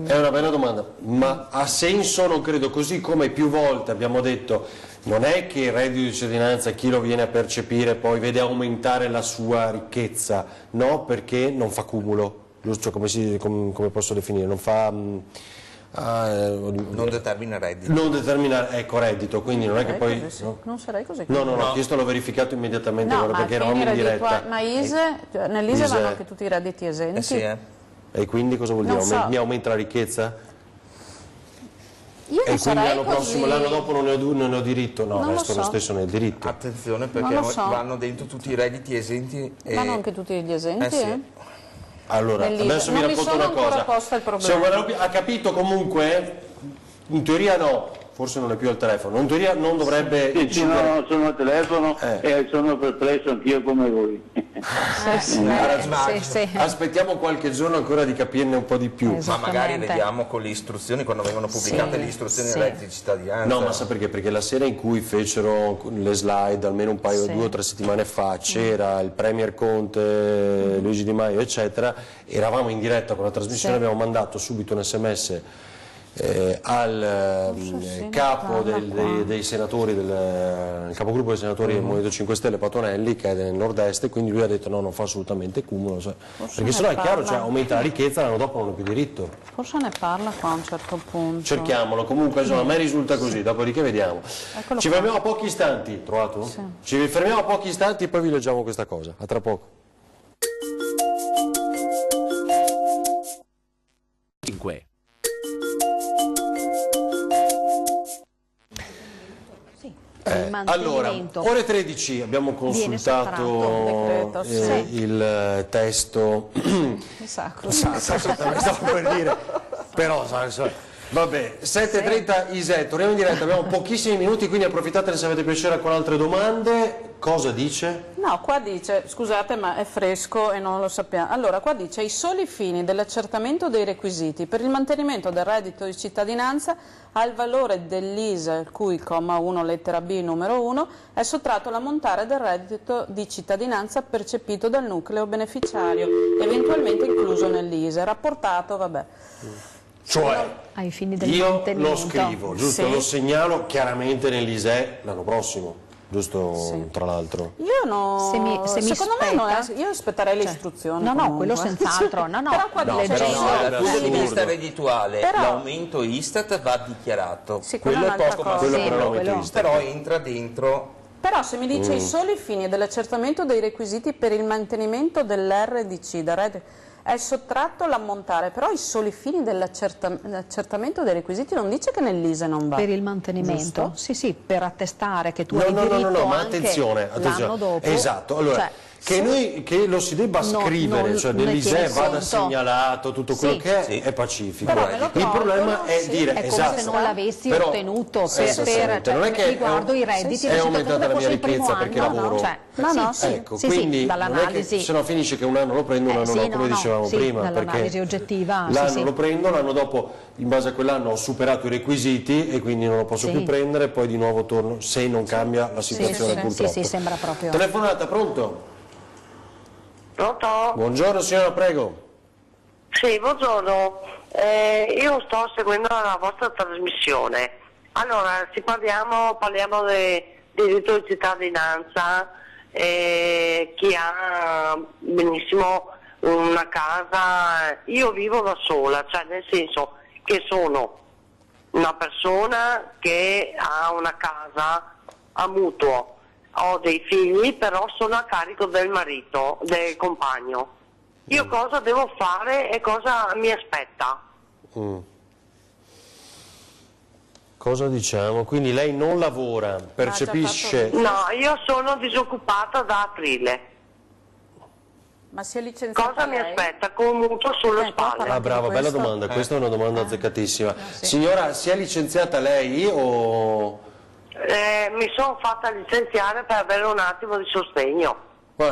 È una bella domanda, ma ha senso? Non credo, così come più volte abbiamo detto. Non è che il reddito di cittadinanza chi lo viene a percepire poi vede aumentare la sua ricchezza, no, perché non fa cumulo, giusto? Come posso definire? Non fa... non determina reddito. Non determina, ecco, reddito, quindi non è che poi... No? Non sarei così. No, questo l'ho verificato immediatamente perché eravamo in diretta. Ma nell'ISE vanno anche tutti i redditi esenti? Sì, E quindi cosa vuol dire? Mi aumenta la ricchezza? Io e quindi l'anno prossimo, l'anno dopo non ne ho diritto? No, resto lo stesso nel diritto. Attenzione perché vanno dentro tutti i redditi esenti. Vanno anche tutti gli esenti? Sì. Allora, adesso vi racconto una cosa. Ha capito comunque? In teoria no, forse non è più al telefono, in teoria non dovrebbe... Sì, no, sono al telefono e sono perplesso anch'io come voi. Sì. Aspettiamo qualche giorno ancora di capirne un po' di più. Ma magari vediamo con le istruzioni, quando vengono pubblicate le istruzioni del reddito di cittadinanza. No, ma sa perché? Perché la sera in cui fecero le slide, almeno un paio, 2 o 3 settimane fa, c'era il Premier Conte, Luigi Di Maio, eccetera, eravamo in diretta con la trasmissione, abbiamo mandato subito un SMS al capo dei senatori, il capogruppo dei senatori del Movimento 5 Stelle Patonelli, che è del nord-est, e quindi lui ha detto no, non fa assolutamente cumulo, perché sennò è chiaro, cioè, aumenta la ricchezza, l'anno dopo non ha più diritto. Forse ne parla qua a un certo punto. Cerchiamolo, comunque insomma, a me risulta così, dopodiché vediamo. Ci fermiamo a pochi istanti, trovato? Sì. Ci fermiamo a pochi istanti e poi vi leggiamo questa cosa, a tra poco. 5. Allora, ore 13 abbiamo consultato il testo. Stavo per dire, però vabbè, 7:30 Ise, torniamo in diretta, abbiamo pochissimi minuti, quindi approfittatene se avete piacere con altre domande. Cosa dice? No, qua dice, scusate ma è fresco e non lo sappiamo. Allora, qua dice i soli fini dell'accertamento dei requisiti per il mantenimento del reddito di cittadinanza al valore dell'ISE, il cui comma 1 lettera B numero 1 è sottratto l'ammontare del reddito di cittadinanza percepito dal nucleo beneficiario, eventualmente incluso nell'ISE, rapportato, vabbè. Cioè, ai fini del io mantenimento. lo scrivo, giusto? Sì. Lo segnalo chiaramente nell'ISEE l'anno prossimo. Giusto, tra l'altro. Io no, secondo me non è, io aspetterei le istruzioni. No, quello senz'altro. Però qua dice dal punto di vista reddituale l'aumento Istat va dichiarato. Sì, quello è poco ma però entra dentro. Però se mi dice i soli fini dell'accertamento dei requisiti per il mantenimento dell'RDC da reddito è sottratto l'ammontare, però i soli fini dell'accertamento dei requisiti non dice che nell'ISE non va. Per il mantenimento? Giusto? Sì, per attestare che tu hai diritto no, ma anche attenzione. l'anno dopo. Esatto, allora, che lo si debba scrivere, cioè nell'ISEE vada segnalato tutto quello che è pacifico. Il problema è dire, è come se non l'avessi ottenuto non è che riguardo i redditi, è aumentata la mia ricchezza perché lavoro. Ecco, quindi non è che se no finisce che un anno lo prendo, un anno no, come dicevamo prima, perché oggettiva, l'anno lo prendo, l'anno dopo in base a quell'anno ho superato i requisiti e quindi non lo posso più prendere, poi di nuovo torno se non cambia la situazione purtroppo. Sì, sembra proprio. Telefonata, pronto? Pronto? Buongiorno signora, prego. Sì, buongiorno. Io sto seguendo la vostra trasmissione. Allora, parliamo di diritto di cittadinanza, chi ha benissimo una casa. Io vivo da sola, cioè nel senso che sono una persona che ha una casa a mutuo. Ho dei figli, però sono a carico del marito, del compagno. Io cosa devo fare e cosa mi aspetta? Cosa diciamo? Quindi lei non lavora, percepisce... No, io sono disoccupata da aprile. Ma si è licenziata cosa mi lei? aspetta? Con un mutuo sulle spalle. Ah, brava, bella domanda, questa è una domanda azzeccatissima. Signora, si è licenziata lei o... mi sono fatta licenziare per avere un attimo di sostegno.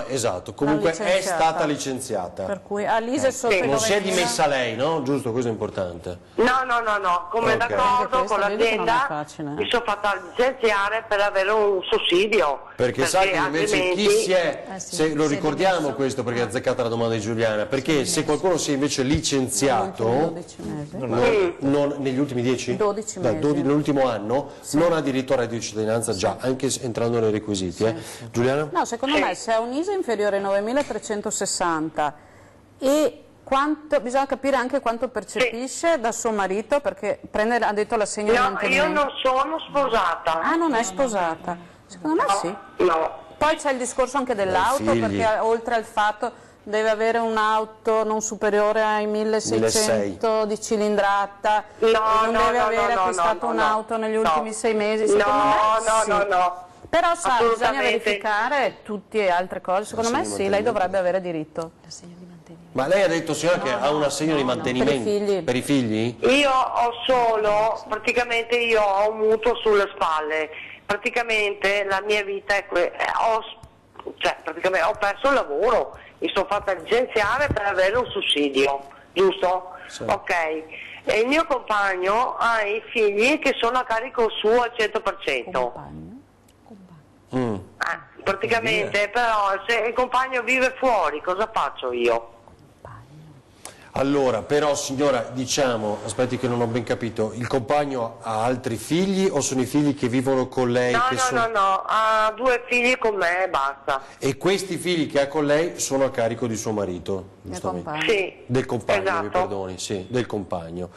Esatto, comunque è stata licenziata. Per cui all'ISE sotto i 9.000. Non si è dimessa lei, no? Giusto, questo è importante. No, come d'accordo con l'azienda mi sono fatta licenziare per avere un sussidio. Perché sa che invece chi si è, se lo ricordiamo questo perché è azzeccata la domanda di Giuliana, perché se qualcuno si è invece licenziato, negli ultimi 10? 12 mesi. Nell'ultimo anno, non ha diritto al reddito di cittadinanza già, anche entrando nei requisiti. Giuliana? No, secondo me se ha un ISE inferiore ai 9.360 e bisogna capire anche quanto percepisce da suo marito, perché ha detto l'assegno di mantenimento. Io non sono sposata. Ah, non è sposata? Secondo me sì. No. Poi c'è il discorso anche dell'auto, perché oltre al fatto deve avere un'auto non superiore ai 1.600 di cilindrata, non deve avere acquistato un'auto negli ultimi 6 mesi. Secondo me no. Però bisogna verificare tutte altre cose, secondo me sì, lei dovrebbe avere diritto. Ma lei ha detto, signora, che ha un assegno di mantenimento per i figli? Io ho solo, praticamente io ho un mutuo sulle spalle, praticamente la mia vita è praticamente ho perso il lavoro, mi sono fatta licenziare per avere un sussidio, giusto? Sì. Ok, e il mio compagno ha i figli che sono a carico suo al 100%. Praticamente, però se il compagno vive fuori, cosa faccio io? Allora, però signora, diciamo, aspetti che non ho ben capito, il compagno ha altri figli o sono i figli che vivono con lei? No, ha 2 figli con me e basta. E questi figli che ha con lei sono a carico di suo marito? Giustamente. Sì. Del compagno, esatto. mi perdoni, sì, del compagno.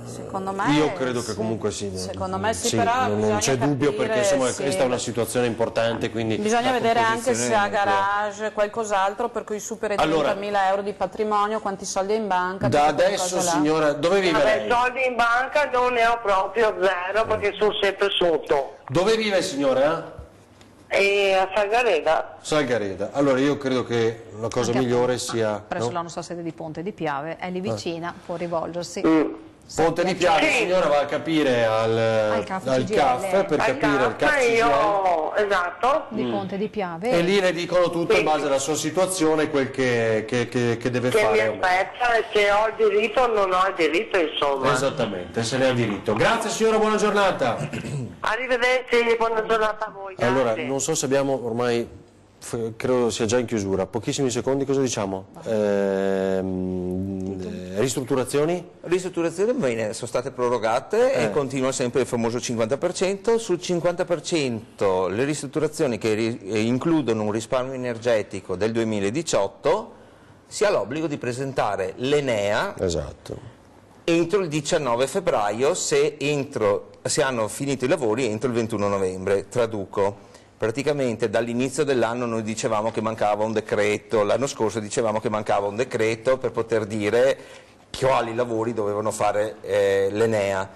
Secondo me io credo che comunque sì. Secondo me sì, sì, però non c'è dubbio, perché insomma sì, questa è una situazione importante, quindi bisogna vedere anche se ha garage, qualcos'altro, per cui supera i 30.000 euro di patrimonio, quanti soldi ha in banca. Da adesso, signora, dove vive lei? Soldi in banca non ne ho proprio, zero, perché sono sempre sotto. Dove vive, signora? E a Salgareda. Salgareda. Allora io credo che la cosa migliore sia... Presso no? la nostra sede di Ponte di Piave, è lì vicina, può rivolgersi. Ponte di Piave, Sì. signora, va a capire al CAF CAF per capire il CAF CGIL. Esatto. Di Ponte di Piave. E lì le dicono tutto Sì. in base alla sua situazione, quel che deve Che mi fare. o meno. aspetta, e se ho il diritto o non ho il diritto, insomma. Esattamente, se ne ha diritto. Grazie signora, buona giornata. Arrivederci, buona giornata a voi. Grazie. Allora, non so se abbiamo ormai, credo sia già in chiusura, pochissimi secondi, cosa diciamo? Ristrutturazioni? Ristrutturazioni sono state prorogate e continua sempre il famoso 50%. Sul 50% le ristrutturazioni che includono un risparmio energetico del 2018 si ha l'obbligo di presentare l'Enea entro il 19 febbraio se hanno finito i lavori entro il 21 novembre. Traduco. Praticamente dall'inizio dell'anno noi dicevamo che mancava un decreto, l'anno scorso dicevamo che mancava un decreto per poter dire quali lavori dovevano fare l'Enea.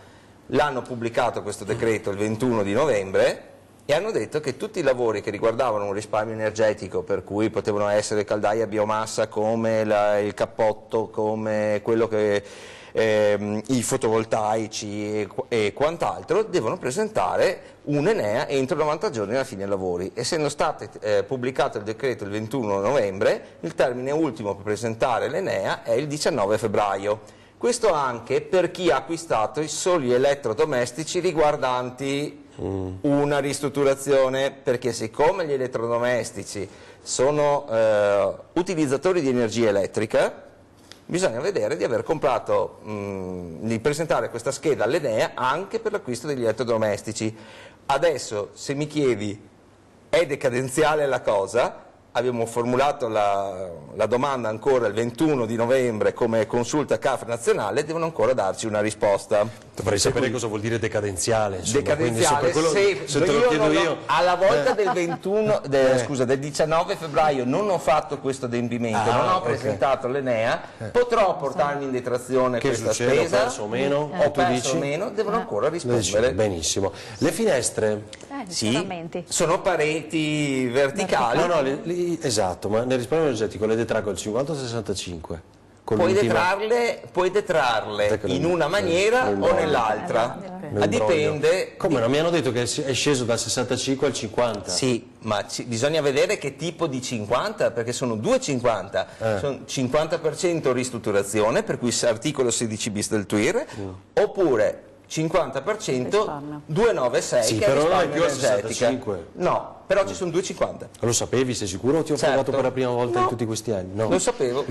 L'hanno pubblicato questo decreto il 21 di novembre e hanno detto che tutti i lavori che riguardavano un risparmio energetico, per cui potevano essere caldaie a biomassa come il cappotto, come quello che i fotovoltaici e quant'altro, devono presentare un Enea entro 90 giorni alla fine dei lavori. Essendo stato pubblicato il decreto il 21 novembre, il termine ultimo per presentare l'Enea è il 19 febbraio. Questo anche per chi ha acquistato i soli elettrodomestici riguardanti una ristrutturazione, perché siccome gli elettrodomestici sono utilizzatori di energia elettrica, bisogna vedere di aver comprato, di presentare questa scheda all'Enea anche per l'acquisto degli elettrodomestici. Adesso, se mi chiedi, è decadenziale la cosa? Abbiamo formulato la domanda ancora il 21 di novembre come consulta CAF nazionale, devono ancora darci una risposta. Dovrei sapere cosa vuol dire decadenziale. Insomma. Decadenziale, se te lo chiedo io... Alla volta del 19 febbraio non ho fatto questo adempimento, non ho presentato l'Enea, potrò portarmi in detrazione questa spesa? Ho perso o meno? Ho perso o meno, devono ancora rispondere. Benissimo. Le finestre? Sì, sono pareti verticali. No, esatto, ma nel risparmio energetico le detraggo il 50 o 65? Puoi detrarle in una maniera o nell'altra, dipende. Come non mi hanno detto che è sceso dal 65 al 50? Sì, ma bisogna vedere che tipo di 50, perché sono due 50, sono 50% ristrutturazione, per cui articolo 16 bis del TUIR, oppure 50% 296 sì, che è però non è più al energetica. 65. No, però ci sono 2,50. Lo sapevi, sei sicuro? Ti ho pagato per la prima volta in tutti questi anni? No. Lo sapevo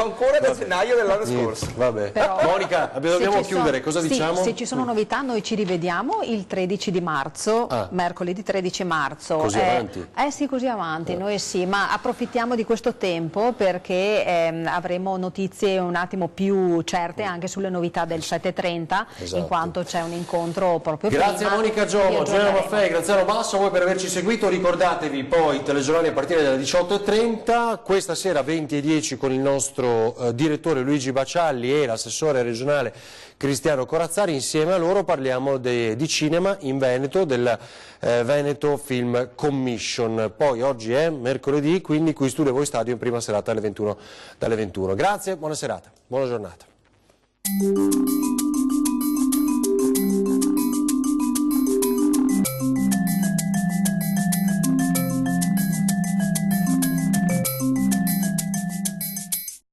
ancora da gennaio dell'anno scorso. Vabbè. Però, Monica, dobbiamo chiudere, cosa diciamo? Se ci sono novità noi ci rivediamo il 13 di marzo, mercoledì 13 marzo. Così avanti? Sì, così avanti, noi sì, ma approfittiamo di questo tempo perché avremo notizie un attimo più certe anche sulle novità del 7.30, in quanto c'è un incontro proprio Grazie prima. a Monica Giomo, Giuliano Maffei, Graziano Basso, a voi per averci seguito. ricordatevi poi i telegiornali a partire dalle 18:30, questa sera 20:10 con il nostro direttore Luigi Bacialli e l'assessore regionale Cristiano Corazzari. Insieme a loro parliamo di cinema in Veneto, del Veneto Film Commission. Poi oggi è mercoledì, quindi qui Studio Voi Stadio in prima serata dalle 21. Grazie, buona serata, buona giornata.